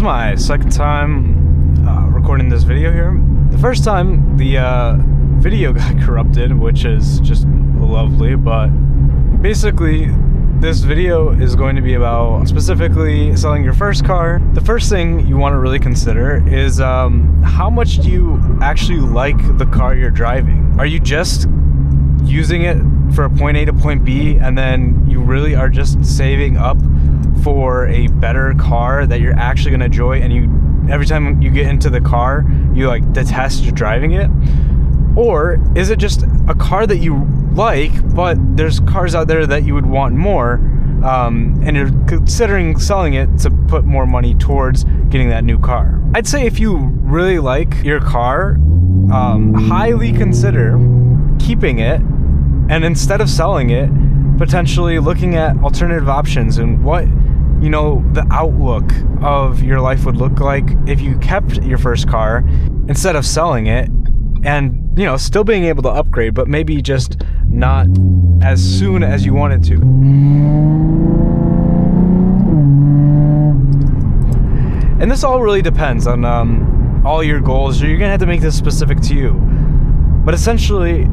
my second time recording this video here. The first time the video got corrupted, which is just lovely, but basically this video is going to be about specifically selling your first car. The first thing you want to really consider is how much do you actually like the car you're driving? Are you just using it for a point A to point B, and then you really are just saving up for a better car that you're actually going to enjoy, and you every time you get into the car you like detest driving it? Or is it just a car that you like, but there's cars out there that you would want more, and you're considering selling it to put more money towards getting that new car? I'd say if you really like your car, highly consider keeping it, and instead of selling it, potentially looking at alternative options and what, you know, the outlook of your life would look like if you kept your first car instead of selling it, and, you know, still being able to upgrade, but maybe just not as soon as you wanted to. And this all really depends on all your goals. You're gonna have to make this specific to you. But essentially,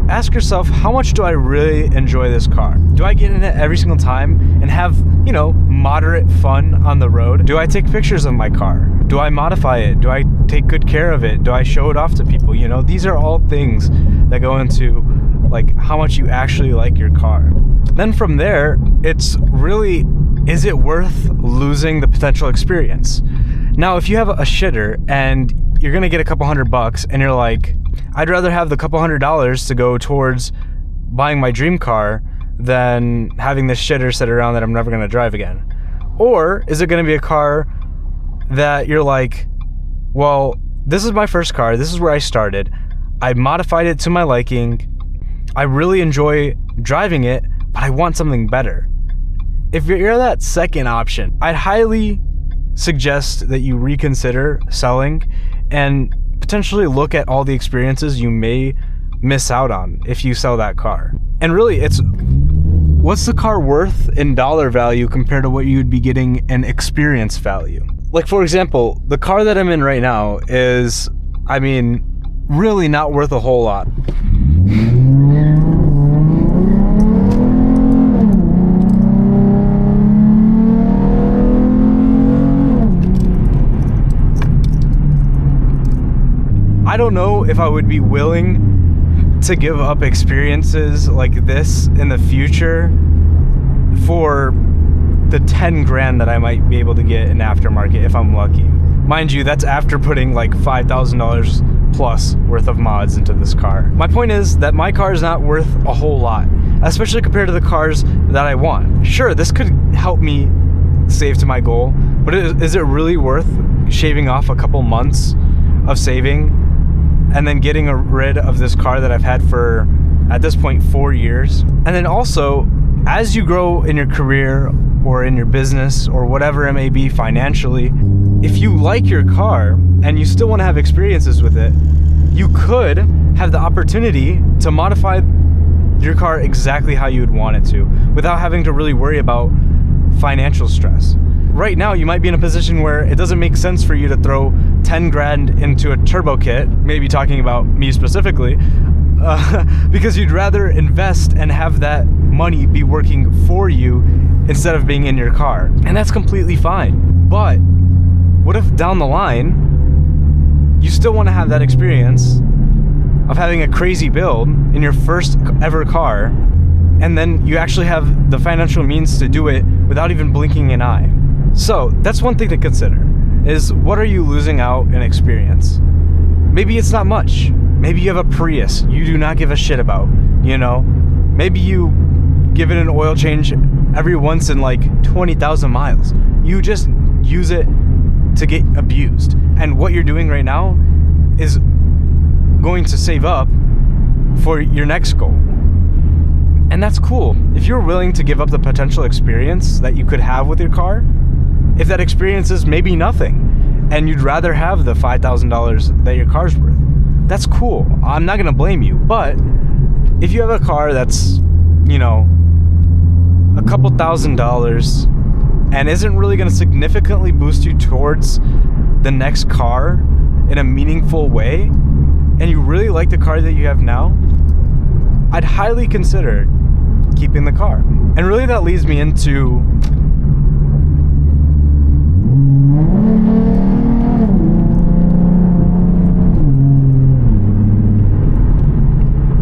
ask yourself, how much do I really enjoy this car? Do I get in it every single time and have, you know, moderate fun on the road? Do I take pictures of my car? Do I modify it? Do I take good care of it? Do I show it off to people? You know, these are all things that go into like how much you actually like your car. Then from there, it's really, is it worth losing the potential experience? Now, if you have a shitter and you're gonna get a couple $100 and you're like, I'd rather have the couple $100 to go towards buying my dream car than having this shitter sit around that I'm never gonna drive again. Or is it gonna be a car that you're like, well, this is my first car, this is where I started, I modified it to my liking, I really enjoy driving it, but I want something better. If you're that second option, I'd highly suggest that you reconsider selling and potentially look at all the experiences you may miss out on if you sell that car. And really, it's what's the car worth in dollar value compared to what you'd be getting in experience value. Like, for example, the car that I'm in right now is, I mean, really not worth a whole lot. I don't know if I would be willing to give up experiences like this in the future for the 10 grand that I might be able to get in aftermarket if I'm lucky. Mind you, that's after putting like $5,000 plus worth of mods into this car. My point is that my car is not worth a whole lot, especially compared to the cars that I want. Sure, this could help me save to my goal, but is it really worth shaving off a couple months of saving and then getting rid of this car that I've had for, at this point, 4 years? And then also, as you grow in your career or in your business or whatever it may be financially, if you like your car and you still want to have experiences with it, you could have the opportunity to modify your car exactly how you would want it to without having to really worry about financial stress. Right now, you might be in a position where it doesn't make sense for you to throw 10 grand into a turbo kit, maybe talking about me specifically, because you'd rather invest and have that money be working for you instead of being in your car. And that's completely fine. But what if down the line, you still want to have that experience of having a crazy build in your first ever car, and then you actually have the financial means to do it without even blinking an eye? So that's one thing to consider, is what are you losing out in experience? Maybe it's not much. Maybe you have a Prius you do not give a shit about, you know? Maybe you give it an oil change every once in like 20,000 miles. You just use it to get abused. And what you're doing right now is going to save up for your next goal. And that's cool. If you're willing to give up the potential experience that you could have with your car, if that experience is maybe nothing, and you'd rather have the $5,000 that your car's worth, that's cool. I'm not gonna blame you. But if you have a car that's, you know, a couple $1,000 and isn't really going to significantly boost you towards the next car in a meaningful way, and you really like the car that you have now, I'd highly consider keeping the car. And really that leads me into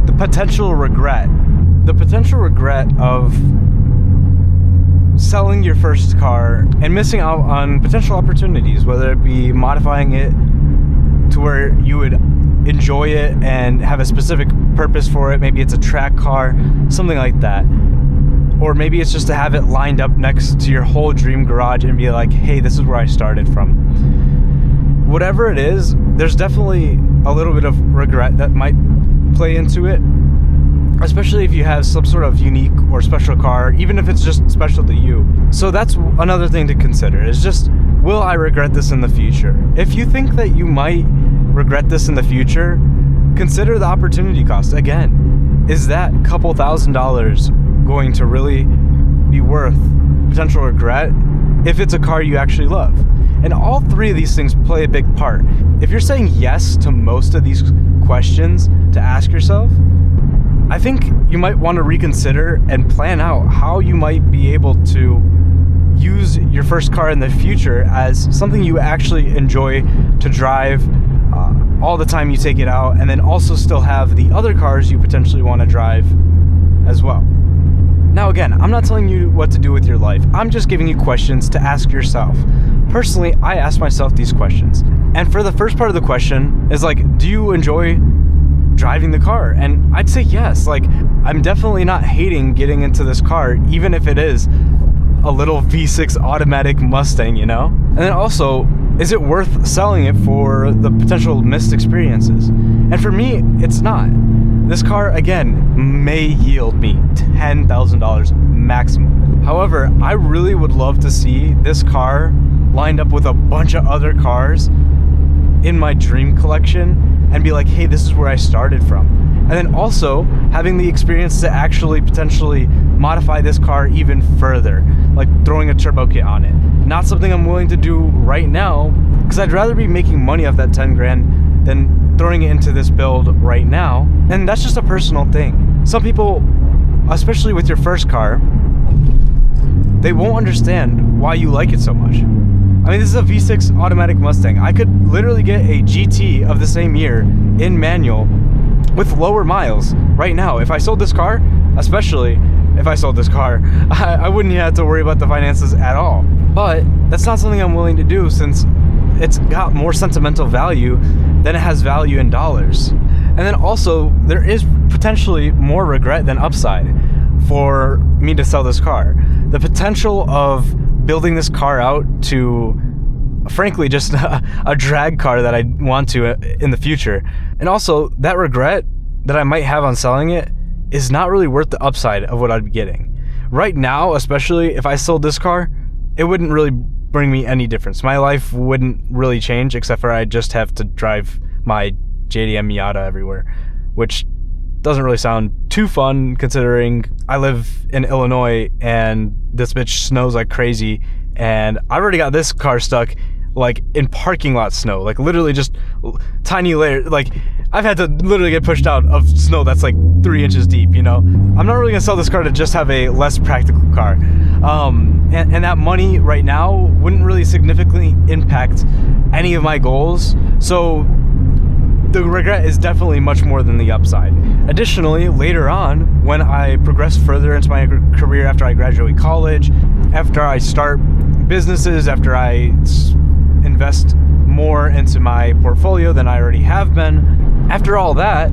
the potential regret of selling your first car and missing out on potential opportunities, whether it be modifying it to where you would enjoy it and have a specific purpose for it. Maybe it's a track car, something like that. Or maybe it's just to have it lined up next to your whole dream garage and be like, hey, this is where I started from. Whatever it is, there's definitely a little bit of regret that might play into it, especially if you have some sort of unique or special car, even if it's just special to you. So that's another thing to consider, is just, will I regret this in the future? If you think that you might regret this in the future, consider the opportunity cost. Again, is that couple $1,000s going to really be worth potential regret if it's a car you actually love? And all three of these things play a big part. If you're saying yes to most of these questions to ask yourself, I think you might want to reconsider and plan out how you might be able to use your first car in the future as something you actually enjoy to drive all the time you take it out, and then also still have the other cars you potentially want to drive as well. Now again, I'm not telling you what to do with your life. I'm just giving you questions to ask yourself. Personally, I ask myself these questions. And for the first part of the question is like, do you enjoy driving the car? And I'd say yes. Like, I'm definitely not hating getting into this car, even if it is a little V6 automatic Mustang, you know? And then also, is it worth selling it for the potential missed experiences? And for me, it's not. This car, again, may yield me $10,000 maximum. However, I really would love to see this car lined up with a bunch of other cars in my dream collection and be like, hey, this is where I started from. And then also having the experience to actually potentially modify this car even further, like throwing a turbo kit on it. Not something I'm willing to do right now, because I'd rather be making money off that 10 grand than throwing it into this build right now. And that's just a personal thing. Some people, especially with your first car, they won't understand why you like it so much. I mean, this is a V6 automatic Mustang. I could literally get a GT of the same year in manual with lower miles right now. If I sold this car, especially if I sold this car, I wouldn't have to worry about the finances at all. But that's not something I'm willing to do, since it's got more sentimental value than it has value in dollars. And then also, there is potentially more regret than upside for me to sell this car. The potential of building this car out to, frankly, just a drag car that I want to in the future. And also, that regret that I might have on selling it is not really worth the upside of what I'd be getting. Right now, especially if I sold this car, it wouldn't really bring me any difference. My life wouldn't really change, except for I'd just have to drive my JDM Miata everywhere, which doesn't really sound too fun considering I live in Illinois and this bitch snows like crazy, and I already got this car stuck like in parking lot snow, like literally just tiny layer. Like, I've had to literally get pushed out of snow that's like 3 inches deep, you know? I'm not really gonna sell this car to just have a less practical car. And that money right now wouldn't really significantly impact any of my goals. So the regret is definitely much more than the upside. Additionally, later on, when I progress further into my career, after I graduate college, after I start businesses, after I invest more into my portfolio than I already have been, after all that,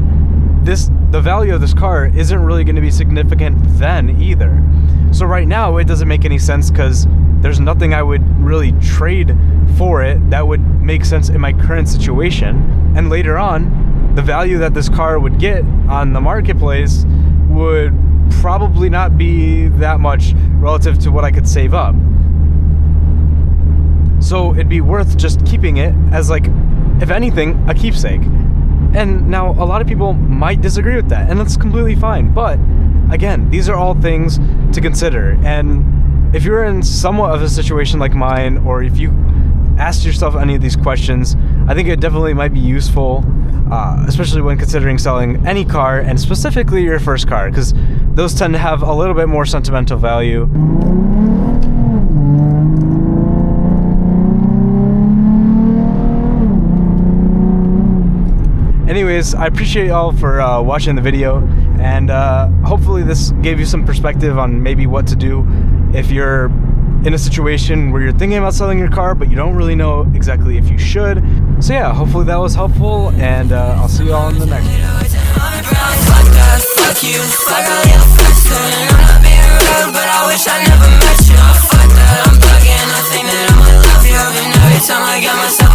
the value of this car isn't really going to be significant then either. So right now, it doesn't make any sense because there's nothing I would really trade for it that would make sense in my current situation. And later on, the value that this car would get on the marketplace would probably not be that much relative to what I could save up. So it'd be worth just keeping it as, like, if anything, a keepsake. And now a lot of people might disagree with that, and that's completely fine. But again, these are all things to consider. And if you're in somewhat of a situation like mine, or if you asked yourself any of these questions, I think it definitely might be useful, especially when considering selling any car, and specifically your first car, because those tend to have a little bit more sentimental value. Anyways, I appreciate y'all for watching the video, and hopefully this gave you some perspective on maybe what to do if you're in a situation where you're thinking about selling your car, but you don't really know exactly if you should. So yeah, hopefully that was helpful, and I'll see y'all in the next one. Fuck you, fuck all your friends, and I'm not being rude, but I wish I never met you. Fuck that, I'm bugging, I think that I'ma love you, and every time I get myself